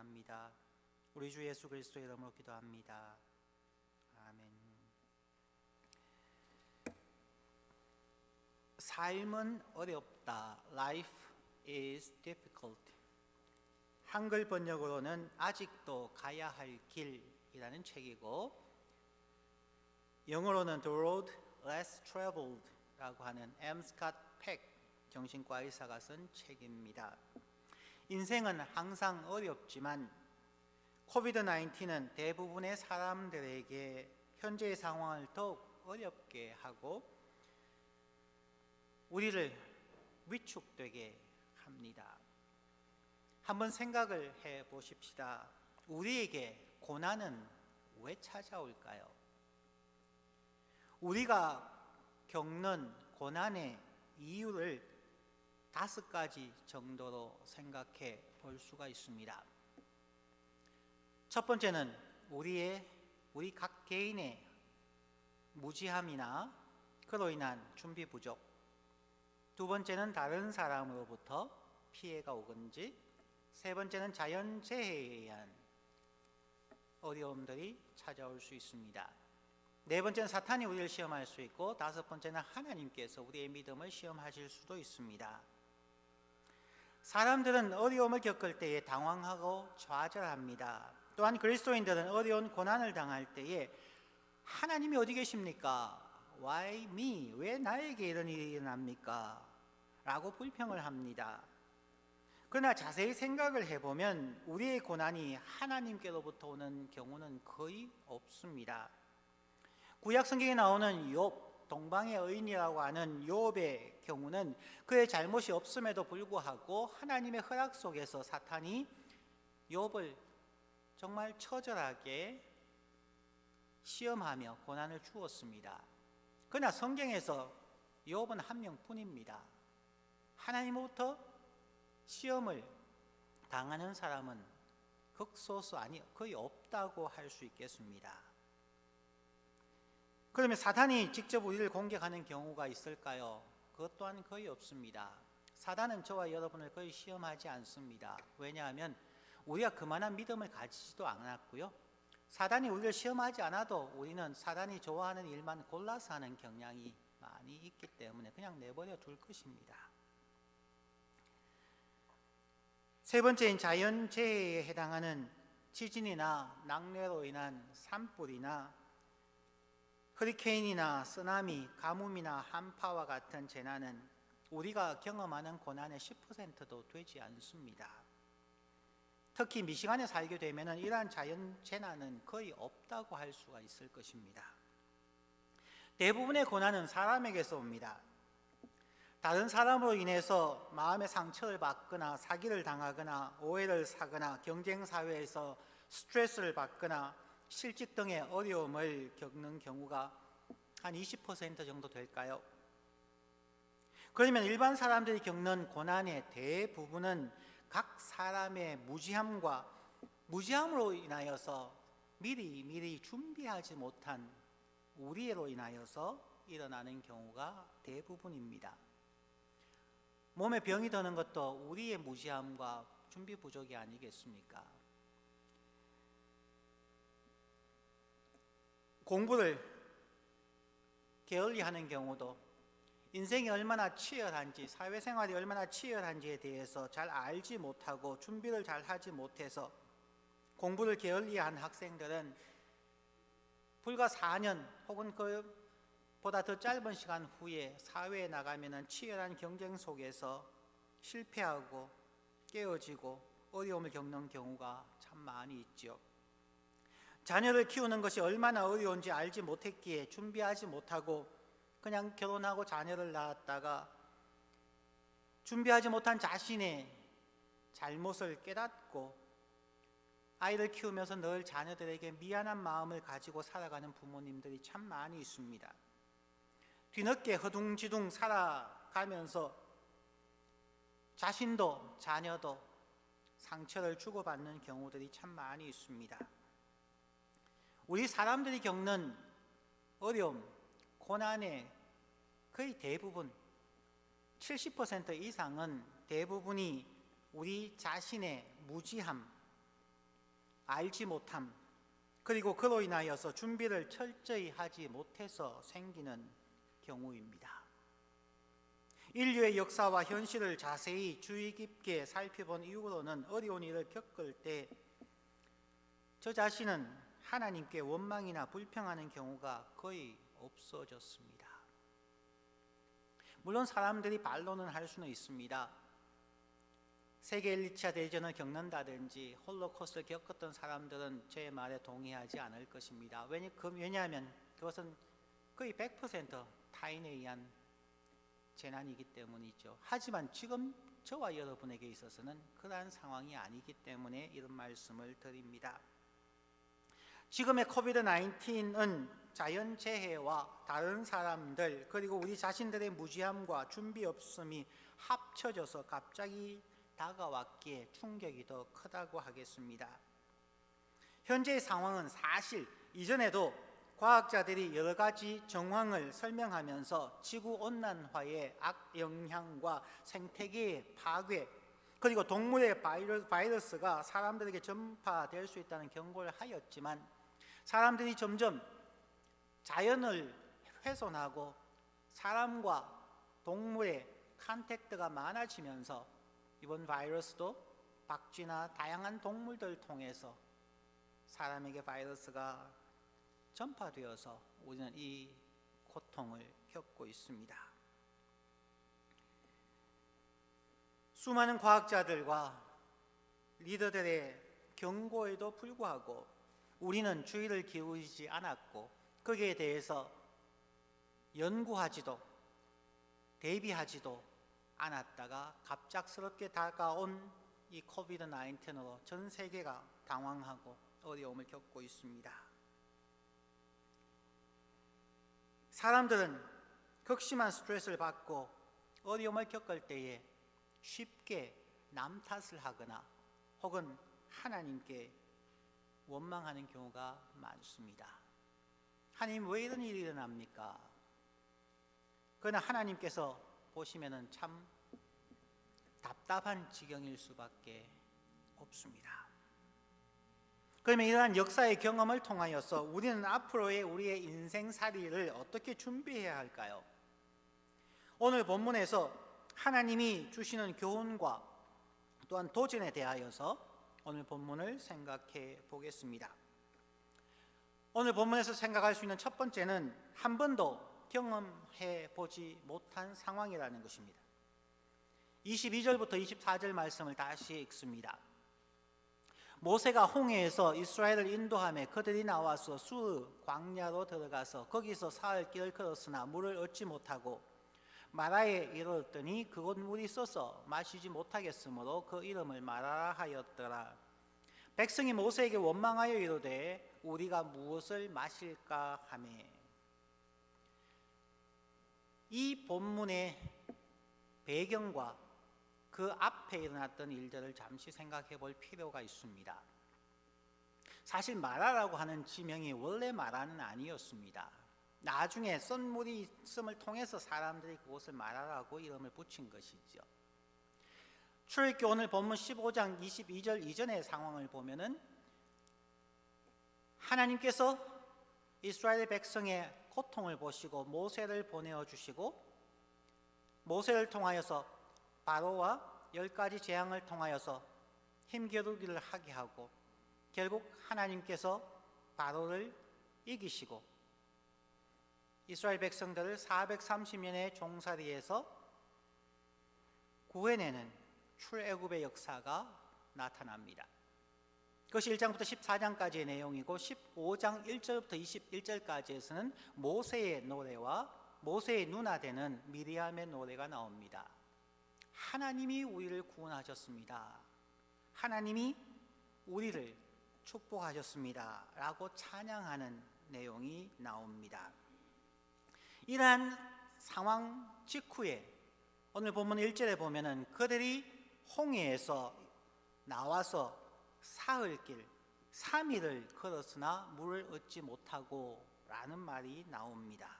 원합니다. 우리 주 예수 그리스도의 이름으로 기도합니다. 아멘. 삶은 어렵다. Life is difficult. 한글 번역으로는 아직도 가야 할 길이라는 책이고, 영어로는 The Road Less Traveled 라고 하는 M. 스캇 팩 정신과 의사가 쓴 책입니다. 인생은 항상 어렵지만 코비드-19는 대부분의 사람들에게 현재의 상황을 더욱 어렵게 하고 우리를 위축되게 합니다. 한번 생각을 해 보십시다. 우리에게 고난은 왜 찾아올까요? 우리가 겪는 고난의 이유를 5가지 정도로 생각해 볼 수가 있습니다. 첫 번째는 우리 각 개인의 무지함이나 그로 인한 준비 부족. 두 번째는 다른 사람으로부터 피해가 오건지. 세 번째는 자연재해에 의한 어려움들이 찾아올 수 있습니다. 네 번째는 사탄이 우리를 시험할 수 있고, 다섯 번째는 하나님께서 우리의 믿음을 시험하실 수도 있습니다. 사람들은 어려움을 겪을 때에 당황하고 좌절합니다. 또한 그리스도인들은 어려운 고난을 당할 때에 하나님이 어디 계십니까? Why me? 왜 나에게 이런 일이 일어납니까? 라고 불평을 합니다. 그러나 자세히 생각을 해보면 우리의 고난이 하나님께로부터 오는 경우는 거의 없습니다. 구약 성경에 나오는 욥, 동방의 의인이라고 하는 욥의 경우는 그의 잘못이 없음에도 불구하고 하나님의 허락 속에서 사탄이 욥을 정말 처절하게 시험하며 고난을 주었습니다. 그러나 성경에서 욥은 한 명뿐입니다. 하나님으로부터 시험을 당하는 사람은 극소수 거의 없다고 할 수 있겠습니다. 그러면 사탄이 직접 우리를 공격하는 경우가 있을까요? 그것 또한 거의 없습니다. 사탄은 저와 여러분을 거의 시험하지 않습니다. 왜냐하면 우리가 그만한 믿음을 가지지도 않았고요. 사탄이 우리를 시험하지 않아도 우리는 사탄이 좋아하는 일만 골라서 하는 경향이 많이 있기 때문에 그냥 내버려 둘 것입니다. 세 번째인 자연재해에 해당하는 지진이나 낙뢰로 인한 산불이나 허리케인이나 쓰나미, 가뭄이나 한파와 같은 재난은 우리가 경험하는 고난의 10%도 되지 않습니다. 특히 미시간에 살게 되면 이러한 자연재난은 거의 없다고 할 수가 있을 것입니다. 대부분의 고난은 사람에게서 옵니다. 다른 사람으로 인해서 마음의 상처를 받거나 사기를 당하거나 오해를 사거나 경쟁사회에서 스트레스를 받거나 실직 등의 어려움을 겪는 경우가 한 20% 정도 될까요? 그러면 일반 사람들이 겪는 고난의 대부분은 각 사람의 무지함으로 인하여서 미리 준비하지 못한 우리로 인하여서 일어나는 경우가 대부분입니다. 몸에 병이 드는 것도 우리의 무지함과 준비 부족이 아니겠습니까? 공부를 게을리 하는 경우도 인생이 얼마나 치열한지, 사회생활이 얼마나 치열한지에 대해서 잘 알지 못하고 준비를 잘 하지 못해서 공부를 게을리한 학생들은 불과 4년 혹은 그보다 더 짧은 시간 후에 사회에 나가면 치열한 경쟁 속에서 실패하고 깨어지고 어려움을 겪는 경우가 참 많이 있죠. 자녀를 키우는 것이 얼마나 어려운지 알지 못했기에 준비하지 못하고 그냥 결혼하고 자녀를 낳았다가 준비하지 못한 자신의 잘못을 깨닫고 아이를 키우면서 늘 자녀들에게 미안한 마음을 가지고 살아가는 부모님들이 참 많이 있습니다. 뒤늦게 허둥지둥 살아가면서 자신도 자녀도 상처를 주고받는 경우들이 참 많이 있습니다. 우리 사람들이 겪는 어려움, 고난의 거의 대부분 70% 이상은 대부분이 우리 자신의 무지함, 알지 못함, 그리고 그로 인하여서 준비를 철저히 하지 못해서 생기는 경우입니다. 인류의 역사와 현실을 자세히 주의 깊게 살펴본 이후로는 어려운 일을 겪을 때 저 자신은 하나님께 원망이나 불평하는 경우가 거의 없어졌습니다. 물론 사람들이 반론은 할 수는 있습니다. 세계 1, 2차 대전을 겪는다든지 홀로코스트를 겪었던 사람들은 제 말에 동의하지 않을 것입니다. 왜냐하면 그것은 거의 100% 타인에 의한 재난이기 때문이죠. 하지만 지금 저와 여러분에게 있어서는 그러한 상황이 아니기 때문에 이런 말씀을 드립니다. 지금의 코비드-19은 자연재해와 다른 사람들 그리고 우리 자신들의 무지함과 준비 없음이 합쳐져서 갑자기 다가왔기에 충격이 더 크다고 하겠습니다. 현재의 상황은 사실 이전에도 과학자들이 여러 가지 정황을 설명하면서 지구온난화의 악영향과 생태계의 파괴 그리고 동물의 바이러스가 사람들에게 전파될 수 있다는 경고를 하였지만 사람들이 점점 자연을 훼손하고 사람과 동물의 컨택트가 많아지면서 이번 바이러스도 박쥐나 다양한 동물들을 통해서 사람에게 바이러스가 전파되어서 우리는 이 고통을 겪고 있습니다. 수많은 과학자들과 리더들의 경고에도 불구하고 우리는 주의를 기울이지 않았고 거기에 대해서 연구하지도 대비하지도 않았다가 갑작스럽게 다가온 이 코비드-19으로 전 세계가 당황하고 어려움을 겪고 있습니다. 사람들은 극심한 스트레스를 받고 어려움을 겪을 때에 쉽게 남 탓을 하거나 혹은 하나님께 원망하는 경우가 많습니다. 하나님 왜 이런 일이 일어납니까? 그러나 하나님께서 보시면은 참 답답한 지경일 수밖에 없습니다. 그러면 이러한 역사의 경험을 통하여서 우리는 앞으로의 우리의 인생살이를 어떻게 준비해야 할까요? 오늘 본문에서 하나님이 주시는 교훈과 또한 도전에 대하여서 오늘 본문을 생각해 보겠습니다. 오늘 본문에서 생각할 수 있는 첫 번째는 한 번도 경험해 보지 못한 상황이라는 것입니다. 22절부터 24절 말씀을 다시 읽습니다. 모세가 홍해에서 이스라엘을 인도하며 그들이 나와서 수르 광야로 들어가서 거기서 사흘 길을 걸었으나 물을 얻지 못하고 마라에 이르렀더니 그곳 물이 써서 마시지 못하겠으므로 그 이름을 마라라 하였더라. 백성이 모세에게 원망하여 이르되 우리가 무엇을 마실까 하매. 이 본문의 배경과 그 앞에 일어났던 일들을 잠시 생각해 볼 필요가 있습니다. 사실 마라라고 하는 지명이 원래 마라는 아니었습니다. 나중에 썬물이 있음을 통해서 사람들이 그곳을 마라라고 이름을 붙인 것이죠. 출애굽기 오늘 본문 15장 22절 이전의 상황을 보면은 하나님께서 이스라엘 백성의 고통을 보시고 모세를 보내어 주시고 모세를 통하여서 바로와 10가지 재앙을 통하여서 힘겨루기를 하게 하고 결국 하나님께서 바로를 이기시고 이스라엘 백성들을 430년의 종살이에서 구해내는 출애굽의 역사가 나타납니다. 그것이 1장부터 14장까지의 내용이고 15장 1절부터 21절까지에서는 모세의 노래와 모세의 누나 되는 미리암의 노래가 나옵니다. 하나님이 우리를 구원하셨습니다. 하나님이 우리를 축복하셨습니다. 라고 찬양하는 내용이 나옵니다. 이러한 상황 직후에 오늘 본문 1절에 보면은 그들이 홍해에서 나와서 사흘길 3일을 걸었으나 물을 얻지 못하고 라는 말이 나옵니다.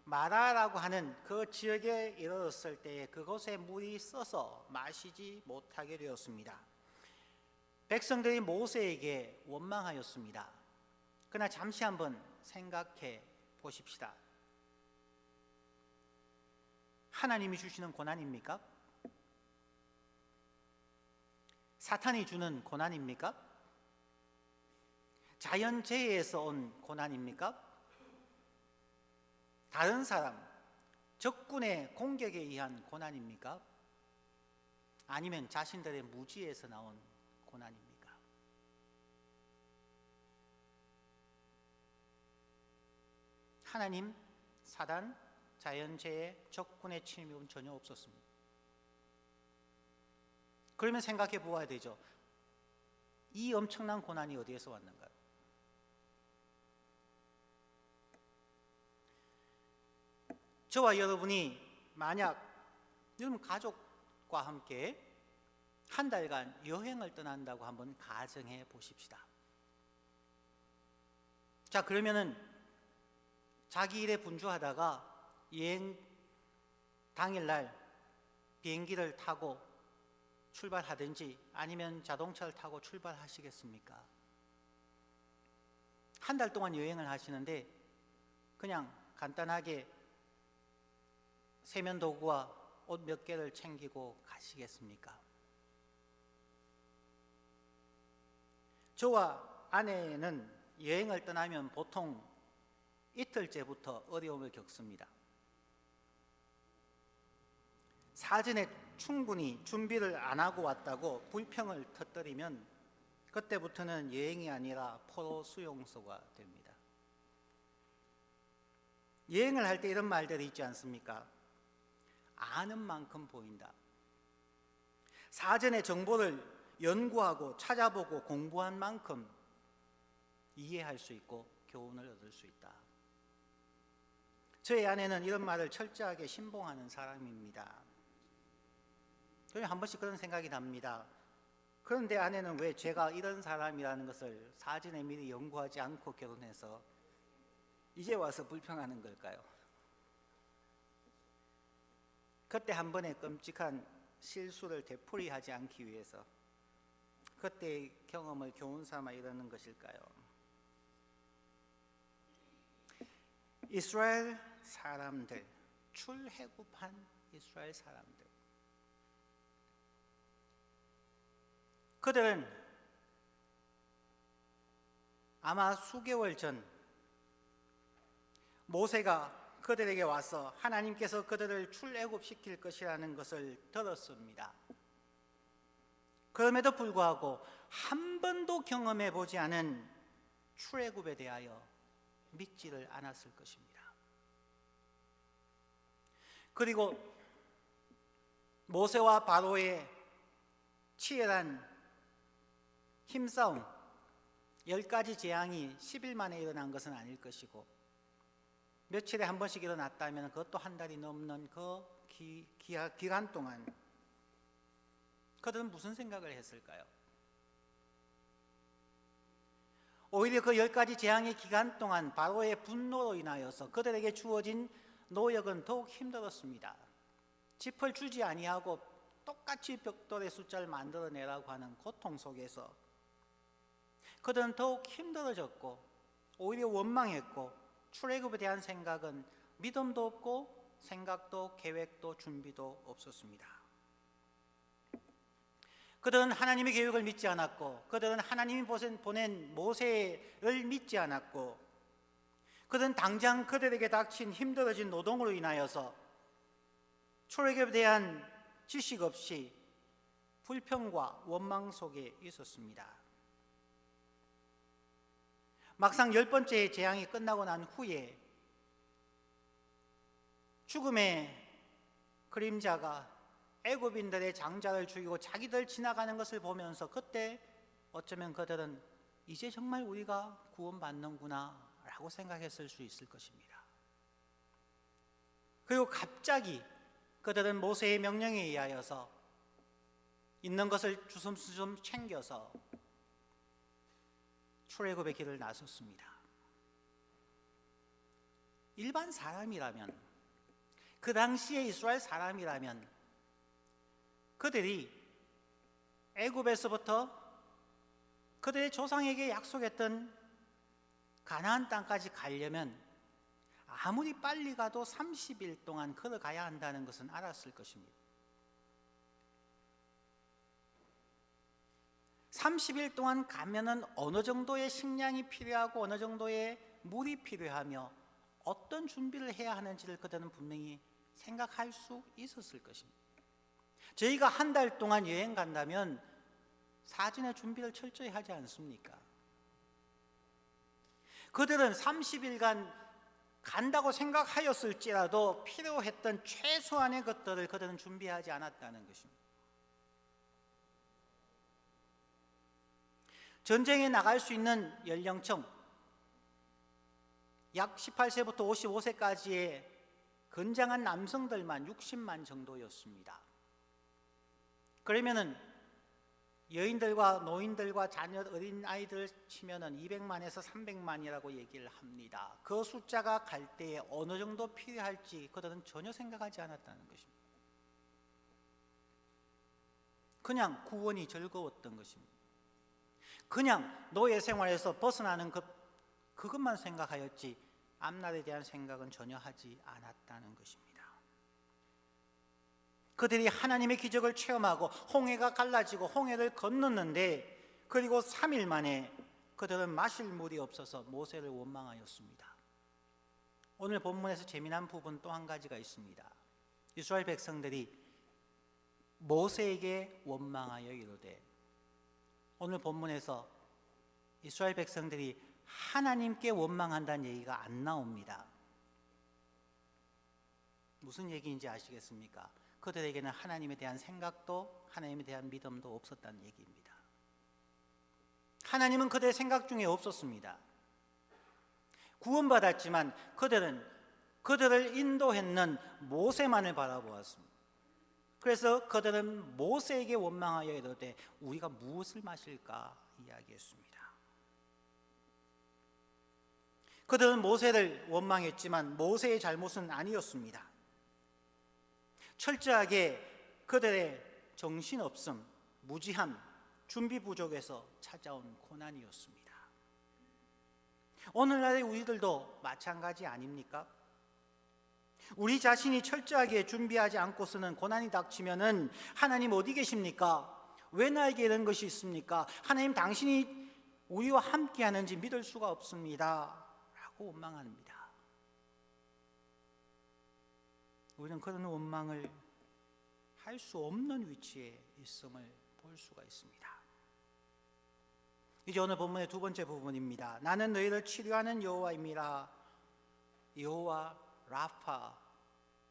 마라라고 하는 그 지역에 이르렀을 때에 그곳에 물이 써서 마시지 못하게 되었습니다. 백성들이 모세에게 원망하였습니다. 그러나 잠시 한번 생각해 보십시다. 하나님이 주시는 고난입니까? 사탄이 주는 고난입니까? 자연재해에서 온 고난입니까? 다른 사람, 적군의 공격에 의한 고난입니까? 아니면 자신들의 무지에서 나온 고난입니까? 하나님, 사단, 자연재해, 적군의 침입은 전혀 없었습니다. 그러면 생각해 보아야 되죠. 이 엄청난 고난이 어디에서 왔는가요? 저와 여러분이 만약 여러분 가족과 함께 한 달간 여행을 떠난다고 한번 가정해 보십시다. 자, 그러면은 자기 일에 분주하다가 여행 당일날 비행기를 타고 출발하든지 아니면 자동차를 타고 출발하시겠습니까? 한 달 동안 여행을 하시는데 그냥 간단하게 세면도구와 옷 몇 개를 챙기고 가시겠습니까? 저와 아내는 여행을 떠나면 보통 이틀째부터 어려움을 겪습니다. 사전에 충분히 준비를 안 하고 왔다고 불평을 터뜨리면 그때부터는 여행이 아니라 포로 수용소가 됩니다. 여행을 할 때 이런 말들이 있지 않습니까? 아는 만큼 보인다. 사전에 정보를 연구하고 찾아보고 공부한 만큼 이해할 수 있고 교훈을 얻을 수 있다. 저희 아내는 이런 말을 철저하게 신봉하는 사람입니다. 저는 한 번씩 그런 생각이 납니다. 그런데 아내는 왜 제가 이런 사람이라는 것을 사전에 미리 연구하지 않고 결혼해서 이제 와서 불평하는 걸까요? 그때 한 번의 끔찍한 실수를 되풀이하지 않기 위해서 그때의 경험을 교훈 삼아 이러는 것일까요? 이스라엘 사람들, 출애굽한 이스라엘 사람들, 그들은 아마 수개월 전 모세가 그들에게 와서 하나님께서 그들을 출애굽시킬 것이라는 것을 들었습니다. 그럼에도 불구하고 한 번도 경험해 보지 않은 출애굽에 대하여 믿지를 않았을 것입니다. 그리고 모세와 바로의 치열한 힘싸움, 10가지 재앙이 10일 만에 일어난 것은 아닐 것이고 며칠에 한 번씩 일어났다면 그것도 한 달이 넘는 그 기간 동안 그들은 무슨 생각을 했을까요? 오히려 그 10가지 재앙의 기간 동안 바로의 분노로 인하여서 그들에게 주어진 노역은 더욱 힘들었습니다. 짚을 주지 아니하고 똑같이 벽돌의 숫자를 만들어내라고 하는 고통 속에서 그들은 더욱 힘들어졌고 오히려 원망했고 출애굽에 대한 생각은 믿음도 없고 생각도 계획도 준비도 없었습니다. 그들은 하나님의 계획을 믿지 않았고 그들은 하나님이 보낸 모세를 믿지 않았고 그들은 당장 그들에게 닥친 힘들어진 노동으로 인하여서 출애굽에 대한 지식 없이 불평과 원망 속에 있었습니다. 막상 10번째 재앙이 끝나고 난 후에 죽음의 그림자가 애굽인들의 장자를 죽이고 자기들 지나가는 것을 보면서 그때 어쩌면 그들은 이제 정말 우리가 구원받는구나 라고 생각했을 수 있을 것입니다. 그리고 갑자기 그들은 모세의 명령에 의하여서 있는 것을 주섬주섬 챙겨서 출애굽의 길을 나섰습니다. 일반 사람이라면, 그 당시에 이스라엘 사람이라면 그들이 애굽에서부터 그들의 조상에게 약속했던 가나안 땅까지 가려면 아무리 빨리 가도 30일 동안 걸어가야 한다는 것은 알았을 것입니다. 30일 동안 가면은 어느 정도의 식량이 필요하고 어느 정도의 물이 필요하며 어떤 준비를 해야 하는지를 그들은 분명히 생각할 수 있었을 것입니다. 저희가 한 달 동안 여행 간다면 사전에 준비를 철저히 하지 않습니까? 그들은 30일간 간다고 생각하였을지라도 필요했던 최소한의 것들을 그들은 준비하지 않았다는 것입니다. 전쟁에 나갈 수 있는 연령층 약 18세부터 55세까지의 건장한 남성들만 60만 정도였습니다. 그러면은 여인들과 노인들과 자녀 어린아이들 치면은 200만에서 300만이라고 얘기를 합니다. 그 숫자가 갈 때에 어느 정도 필요할지 그들은 전혀 생각하지 않았다는 것입니다. 그냥 구원이 즐거웠던 것입니다. 그냥 노예 생활에서 벗어나는 그것만 생각하였지 앞날에 대한 생각은 전혀 하지 않았다는 것입니다. 그들이 하나님의 기적을 체험하고 홍해가 갈라지고 홍해를 건넜는데 그리고 3일 만에 그들은 마실 물이 없어서 모세를 원망하였습니다. 오늘 본문에서 재미난 부분 또 한 가지가 있습니다. 이스라엘 백성들이 모세에게 원망하여 이르되, 오늘 본문에서 이스라엘 백성들이 하나님께 원망한다는 얘기가 안 나옵니다. 무슨 얘기인지 아시겠습니까? 그들에게는 하나님에 대한 생각도 하나님에 대한 믿음도 없었다는 얘기입니다. 하나님은 그들의 생각 중에 없었습니다. 구원받았지만 그들을 인도했는 모세만을 바라보았습니다. 그래서 그들은 모세에게 원망하여 이르되 우리가 무엇을 마실까 이야기했습니다. 그들은 모세를 원망했지만 모세의 잘못은 아니었습니다. 철저하게 그들의 정신없음, 무지함, 준비 부족에서 찾아온 고난이었습니다. 오늘날의 우리들도 마찬가지 아닙니까? 우리 자신이 철저하게 준비하지 않고서는 고난이 닥치면은 하나님 어디 계십니까? 왜 나에게 이런 것이 있습니까? 하나님 당신이 우리와 함께 하는지 믿을 수가 없습니다 라고 원망합니다. 우리는 그런 원망을 할 수 없는 위치에 있음을 볼 수가 있습니다. 이제 오늘 본문의 두 번째 부분입니다. 나는 너희를 치료하는 여호와임이라. 여호와 라파,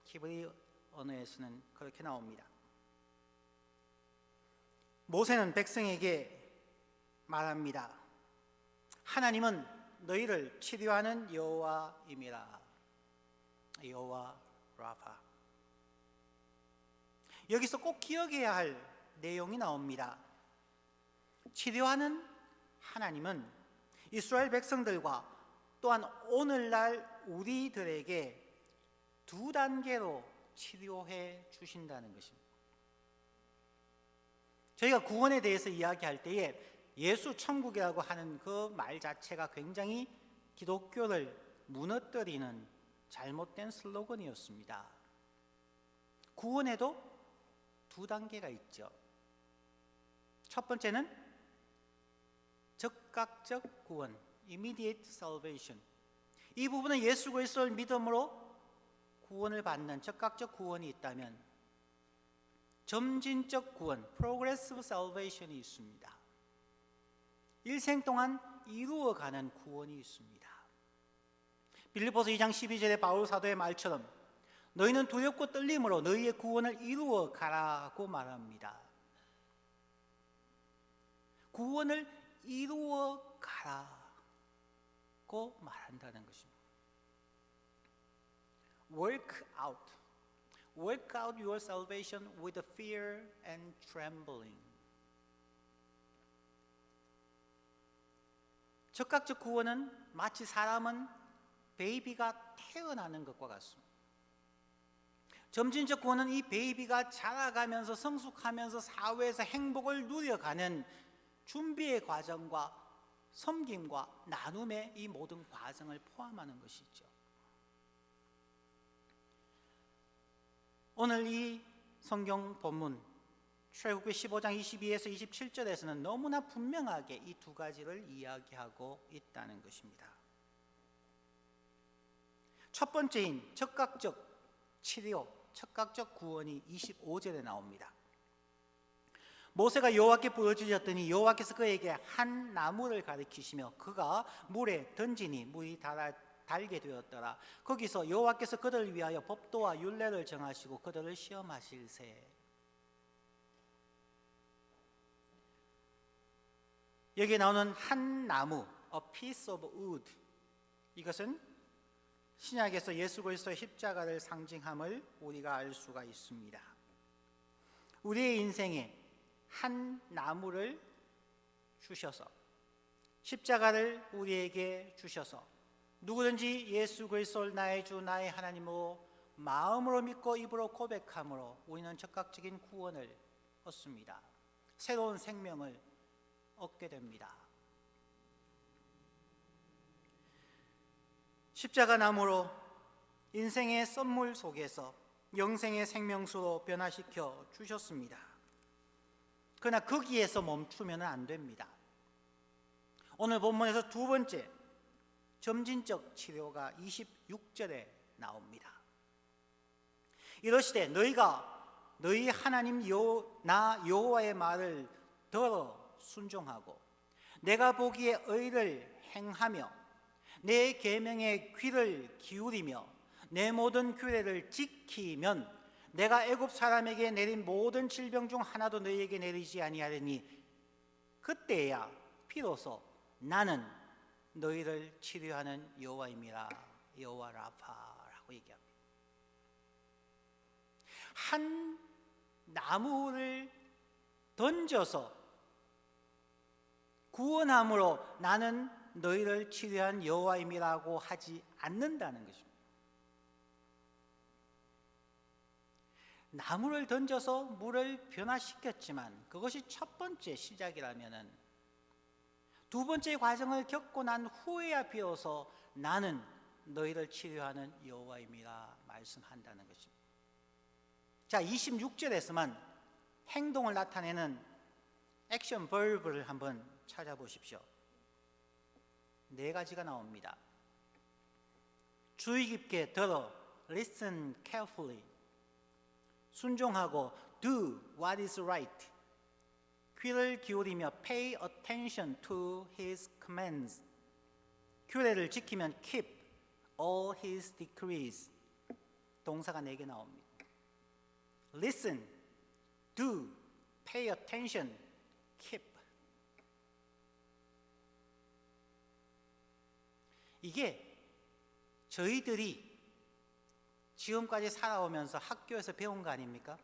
히브리 언어에서는 그렇게 나옵니다. 모세는 백성에게 말합니다. 하나님은 너희를 치료하는 여호와임이라. 여호와 라파. 여기서 꼭 기억해야 할 내용이 나옵니다. 치료하는 하나님은 이스라엘 백성들과 또한 오늘날 우리들에게 두 단계로 치료해 주신다는 것입니다. 저희가 구원에 대해서 이야기할 때에 예수 천국이라고 하는 그 말 자체가 굉장히 기독교를 무너뜨리는 잘못된 슬로건이었습니다. 구원에도 두 단계가 있죠. 첫 번째는 즉각적 구원, immediate salvation. 이 부분은 예수 그리스도를 믿음으로 구원을 받는 즉각적 구원이 있다면, 점진적 구원, progressive salvation이 있습니다. 일생 동안 이루어가는 구원이 있습니다. 빌립보서 2장 12절의 바울 사도의 말처럼 너희는 두렵고 떨림으로 너희의 구원을 이루어 가라고 말합니다. 구원을 이루어 가라고 말한다는 것입니다. Work out your salvation with fear and trembling. 즉각적 구원은 마치 사람은 베이비가 태어나는 것과 같습니다. 점진적 구원은 이 베이비가 자라가면서 성숙하면서 사회에서 행복을 누려가는 준비의 과정과 섬김과 나눔의 이 모든 과정을 포함하는 것이죠. 오늘 이 성경 본문 출애굽기 15장 22에서 27절에서는 너무나 분명하게 이 두 가지를 이야기하고 있다는 것입니다. 첫 번째인 즉각적 치료, 즉각적 구원이 25절에 나옵니다. 모세가 여호와께 부르짖었더니 여호와께서 그에게 한 나무를 가리키시며 그가 물에 던지니 물이 달게 되었더라. 거기서 여호와께서 그들을 위하여 법도와 율례를 정하시고 그들을 시험하실세. 여기에 나오는 한 나무, a piece of wood, 이것은 신약에서 예수 그리스도의 십자가를 상징함을 우리가 알 수가 있습니다. 우리의 인생에 한 나무를 주셔서, 십자가를 우리에게 주셔서 누구든지 예수 그리스도를 나의 주 나의 하나님으로 마음으로 믿고 입으로 고백함으로 우리는 즉각적인 구원을 얻습니다. 새로운 생명을 얻게 됩니다. 십자가 나무로 인생의 선물 속에서 영생의 생명수로 변화시켜 주셨습니다. 그러나 거기에서 멈추면 안 됩니다. 오늘 본문에서 두 번째 점진적 치료가 26절에 나옵니다. 이러시되 너희가 너희 하나님 나 여호와의 말을 들어 순종하고 내가 보기에 의를 행하며 내 계명에 귀를 기울이며 내 모든 규례를 지키면 내가 애굽 사람에게 내린 모든 질병 중 하나도 너희에게 내리지 아니하리니 그때야 비로소 나는 너희를 치료하는 여호와임이라. 여호와 라파라고 얘기합니다. 한 나무를 던져서 구원함으로 나는 너희를 치료한 여호와임이라고 하지 않는다는 것입니다. 나무를 던져서 물을 변화시켰지만 그것이 첫 번째 시작이라면은 두 번째 과정을 겪고 난 후에야 비로소 나는 너희를 치료하는 여호와임이라 말씀한다는 것입니다. 자, 26절에서만 행동을 나타내는 액션 버브를 한번 찾아보십시오. 네 가지가 나옵니다. 주의 깊게 들어, listen carefully. 순종하고, do what is right. 귀를 기울이며, pay attention to his commands. 규례를 지키면, keep all his decrees. 동사가 4개 나옵니다. listen, do, pay attention, keep. 이게 저희들이 지금까지 살아오면서 학교에서 배운 거 아닙니까?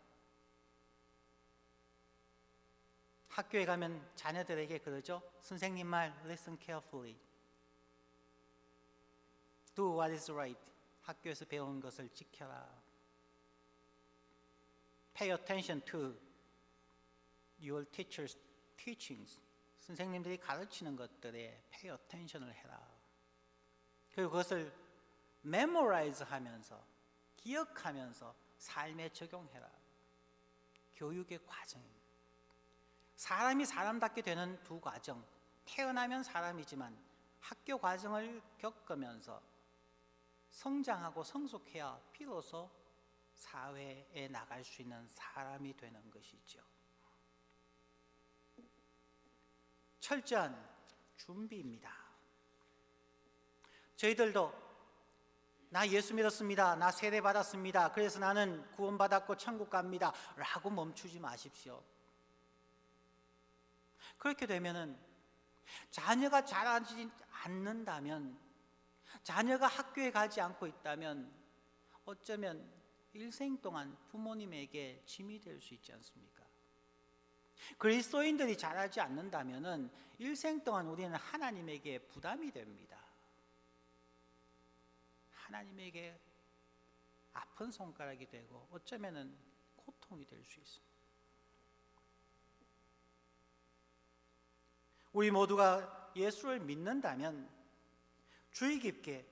학교에 가면 자녀들에게 그러죠. 선생님 말 listen carefully. Do what is right. 학교에서 배운 것을 지켜라. Pay attention to your teacher's teachings. 선생님들이 가르치는 것들에 pay attention을 해라. 그리고 그것을 memorize 하면서 기억하면서 삶에 적용해라. 교육의 과정입니다. 사람이 사람답게 되는 두 과정. 태어나면 사람이지만 학교 과정을 겪으면서 성장하고 성숙해야 비로소 사회에 나갈 수 있는 사람이 되는 것이죠. 철저한 준비입니다. 저희들도 나 예수 믿었습니다. 나 세례 받았습니다. 그래서 나는 구원받았고 천국 갑니다. 라고 멈추지 마십시오. 그렇게 되면은 자녀가 자라지 않는다면, 자녀가 학교에 가지 않고 있다면 어쩌면 일생 동안 부모님에게 짐이 될 수 있지 않습니까? 그리스도인들이 자라지 않는다면은 일생 동안 우리는 하나님에게 부담이 됩니다. 하나님에게 아픈 손가락이 되고 어쩌면은 고통이 될 수 있습니다. 우리 모두가 예수를 믿는다면 주의 깊게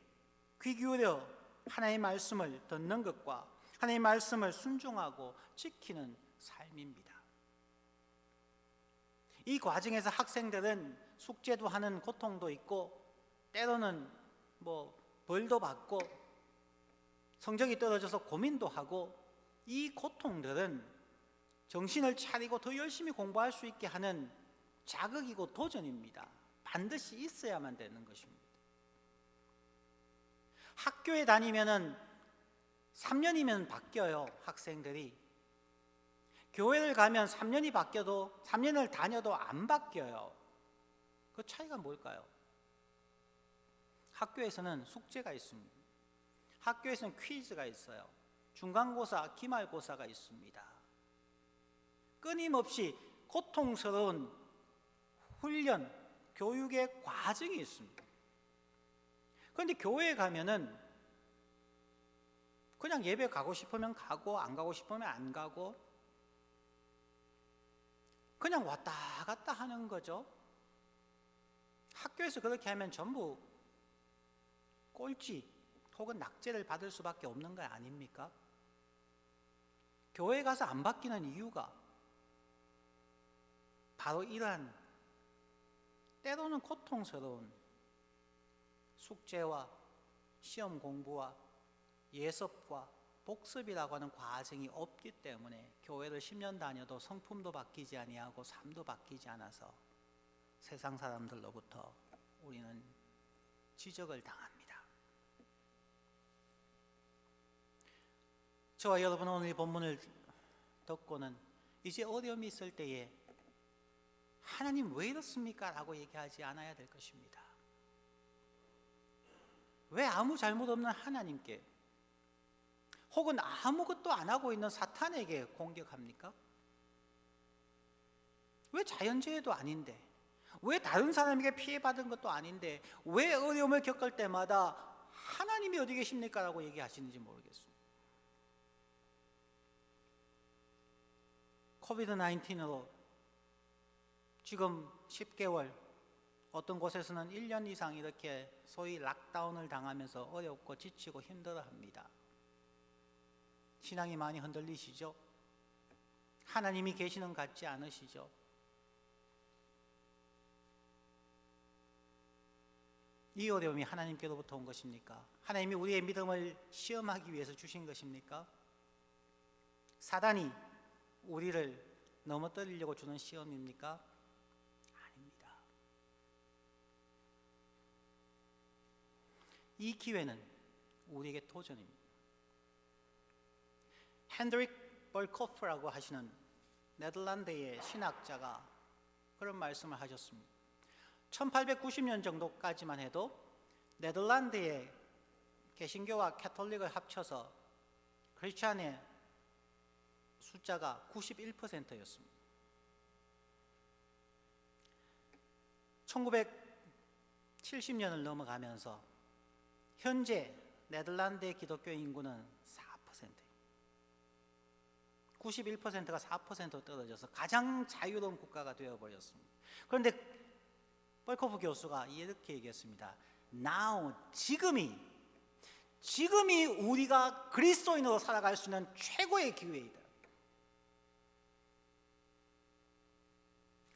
귀 기울여 하나님의 말씀을 듣는 것과 하나님의 말씀을 순종하고 지키는 삶입니다. 이 과정에서 학생들은 숙제도 하는 고통도 있고 때로는 벌도 받고 성적이 떨어져서 고민도 하고, 이 고통들은 정신을 차리고 더 열심히 공부할 수 있게 하는 자극이고 도전입니다. 반드시 있어야만 되는 것입니다. 학교에 다니면은 3년이면 바뀌어요, 학생들이. 교회를 가면 3년이 바뀌어도 3년을 다녀도 안 바뀌어요. 그 차이가 뭘까요? 학교에서는 숙제가 있습니다. 학교에서는 퀴즈가 있어요. 중간고사, 기말고사가 있습니다. 끊임없이 고통스러운 훈련, 교육의 과정이 있습니다. 그런데 교회에 가면은 그냥 예배 가고 싶으면 가고 안 가고 싶으면 안 가고 그냥 왔다 갔다 하는 거죠. 학교에서 그렇게 하면 전부 꼴찌 혹은 낙제를 받을 수밖에 없는 거 아닙니까? 교회 가서 안 바뀌는 이유가 바로 이러한 때로는 고통스러운 숙제와 시험 공부와 예습과 복습이라고 하는 과정이 없기 때문에 교회를 10년 다녀도 성품도 바뀌지 아니하고 삶도 바뀌지 않아서 세상 사람들로부터 우리는 지적을 당합니다. 저와 여러분 오늘 이 본문을 듣고는 이제 어려움이 있을 때에 하나님 왜 이렇습니까? 라고 얘기하지 않아야 될 것입니다. 왜 아무 잘못 없는 하나님께 혹은 아무것도 안 하고 있는 사탄에게 공격합니까? 왜 자연재해도 아닌데, 왜 다른 사람에게 피해받은 것도 아닌데 왜 어려움을 겪을 때마다 하나님이 어디 계십니까? 라고 얘기하시는지 모르겠습니다. 코비드-19으로 지금 10개월, 어떤 곳에서는 1년 이상 이렇게 소위 락다운을 당하면서 어렵고 지치고 힘들어합니다. 신앙이 많이 흔들리시죠? 하나님이 계시는 것 같지 않으시죠? 이 어려움이 하나님께로부터 온 것입니까? 하나님이 우리의 믿음을 시험하기 위해서 주신 것입니까? 사단이 우리를 넘어뜨리려고 주는 시험입니까? 아닙니다. 이 기회는 우리에게 도전입니다. 핸드릭 벌코프라고 하시는 네덜란드의 신학자가 그런 말씀을 하셨습니다. 1890년 정도까지만 해도 네덜란드의 개신교와 캐톨릭을 합쳐서 크리스찬의 숫자가 91%였습니다. 1970년을 넘어가면서 현재 네덜란드의 기독교 인구는 4%예요. 91%가 4% 떨어져서 가장 자유로운 국가가 되어버렸습니다. 그런데 벌코프 교수가 이렇게 얘기했습니다. Now, 지금이 우리가 그리스도인으로 살아갈 수 있는 최고의 기회이다.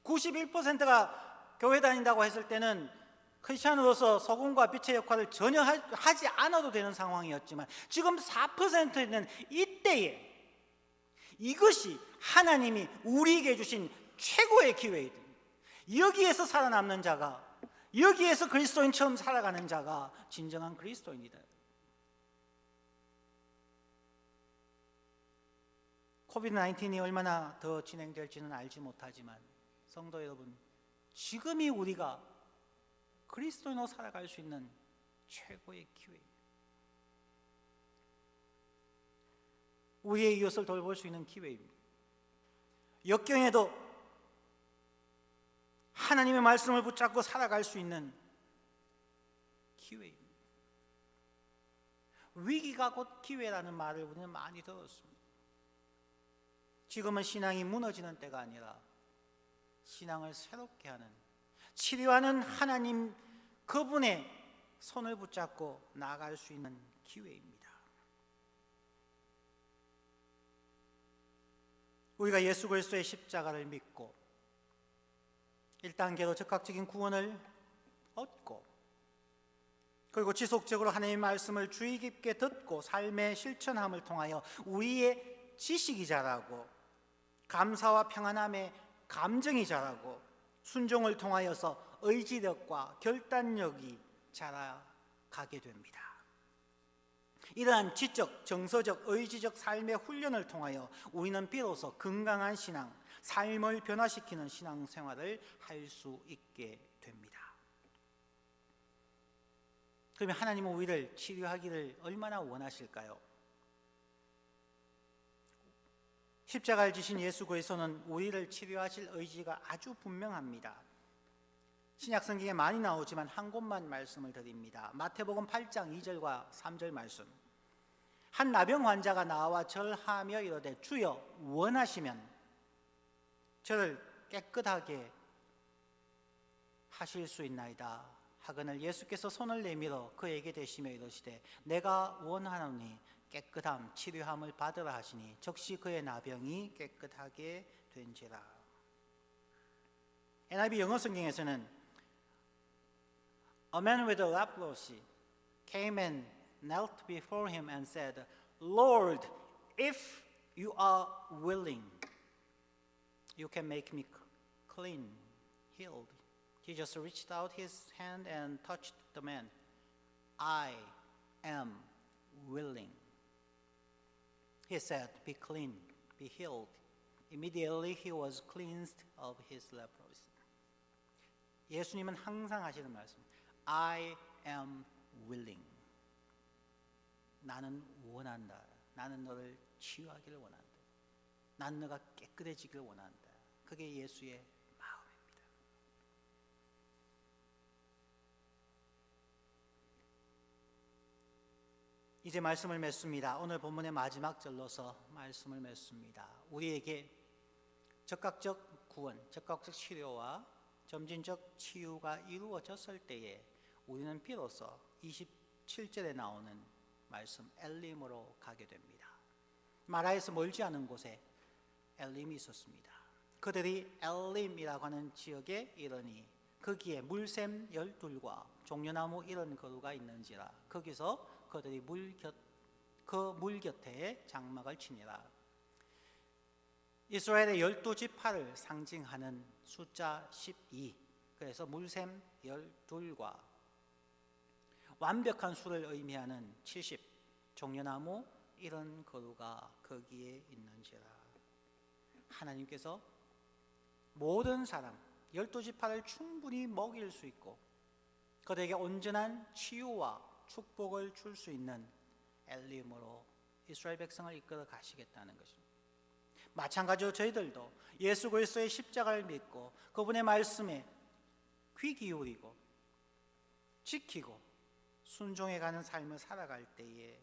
91%가 교회 다닌다고 했을 때는 크리스찬으로서 소금과 빛의 역할을 전혀 하지 않아도 되는 상황이었지만 지금 4%는 이때에 이것이 하나님이 우리에게 주신 최고의 기회이다. 여기에서 살아남는 자가, 여기에서 그리스도인처럼 살아가는 자가 진정한 그리스도인이다. 코비드-19이 얼마나 더 진행될지는 알지 못하지만 성도 여러분, 지금이 우리가 그리스도인으로 살아갈 수 있는 최고의 기회입니다. 우리의 이웃을 돌볼 수 있는 기회입니다. 역경에도 하나님의 말씀을 붙잡고 살아갈 수 있는 기회입니다. 위기가 곧 기회라는 말을 우리는 많이 들었습니다. 지금은 신앙이 무너지는 때가 아니라 신앙을 새롭게 하는, 치료하는 하나님 그분의 손을 붙잡고 나아갈 수 있는 기회입니다. 우리가 예수 그리스도의 십자가를 믿고 1단계로 즉각적인 구원을 얻고, 그리고 지속적으로 하나님의 말씀을 주의 깊게 듣고 삶의 실천함을 통하여 우리의 지식이 자라고 감사와 평안함의 감정이 자라고 순종을 통하여서 의지력과 결단력이 자라가게 됩니다. 이러한 지적, 정서적, 의지적 삶의 훈련을 통하여 우리는 비로소 건강한 신앙, 삶을 변화시키는 신앙생활을 할 수 있게 됩니다. 그러면 하나님은 우리를 치료하기를 얼마나 원하실까요? 십자가를 지신 예수 그리스도는 우리를 치료하실 의지가 아주 분명합니다. 신약 성경에 많이 나오지만 한 곳만 말씀을 드립니다. 마태복음 8장 2절과 3절 말씀. 한 나병 환자가 나와 절하며 이르되 주여 원하시면 저를 깨끗하게 하실 수 있나이다 하거늘 예수께서 손을 내밀어 그에게 대시며 이르시되 내가 원하노니 깨끗함 치료함을 받으라 하시니 즉시 그의 나병이 깨끗하게 된지라. NIV 영어 성경에서는 A man with a leprosy came and knelt before him and said, Lord, if you are willing, you can make me clean, healed. Jesus reached out his hand and touched the man. I am willing. He said, be clean, be healed. Immediately he was cleansed of his leprosy. 예수님은 항상 하시는 말씀. I am willing. 나는 원한다. 나는 너를 치유하기를 원한다. 나는 너가 깨끗해지기를 원한다. 그게 예수의 마음입니다. 이제 말씀을 맺습니다. 오늘 본문의 마지막 절로서 말씀을 맺습니다. 우리에게 적극적 구원, 적극적 치료와 점진적 치유가 이루어졌을 때에 우리는 비로소 27절에 나오는 말씀 엘림으로 가게 됩니다. 마라에서 멀지 않은 곳에 엘림이 있었습니다. 그들이 엘림이라고 하는 지역에 이르니 거기에 물샘 12과 종려나무 70그루가 있는지라. 거기서 그들이 그 물 곁에 장막을 치니라. 이스라엘의 12지파를 상징하는 숫자 12, 그래서 물샘 12과 완벽한 수를 의미하는 70, 종려나무 70그루가 거기에 있는지라. 하나님께서 모든 사람 12지파를 충분히 먹일 수 있고 그들에게 온전한 치유와 축복을 줄 수 있는 엘림으로 이스라엘 백성을 이끌어 가시겠다는 것입니다. 마찬가지로 저희들도 예수 그리스도의 십자가를 믿고 그분의 말씀에 귀 기울이고 지키고 순종해가는 삶을 살아갈 때에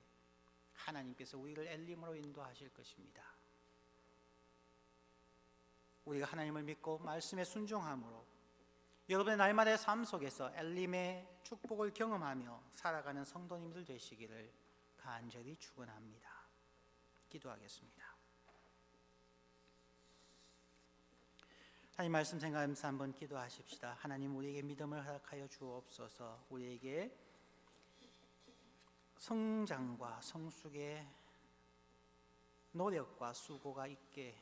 하나님께서 우리를 엘림으로 인도하실 것입니다. 우리가 하나님을 믿고 말씀에 순종함으로 여러분의 날마다의 삶 속에서 엘림의 축복을 경험하며 살아가는 성도님들 되시기를 간절히 축원합니다. 기도하겠습니다. 하나님 말씀 생각하면서 한번 기도하십시다. 하나님 우리에게 믿음을 허락하여 주옵소서. 우리에게 성장과 성숙의 노력과 수고가 있게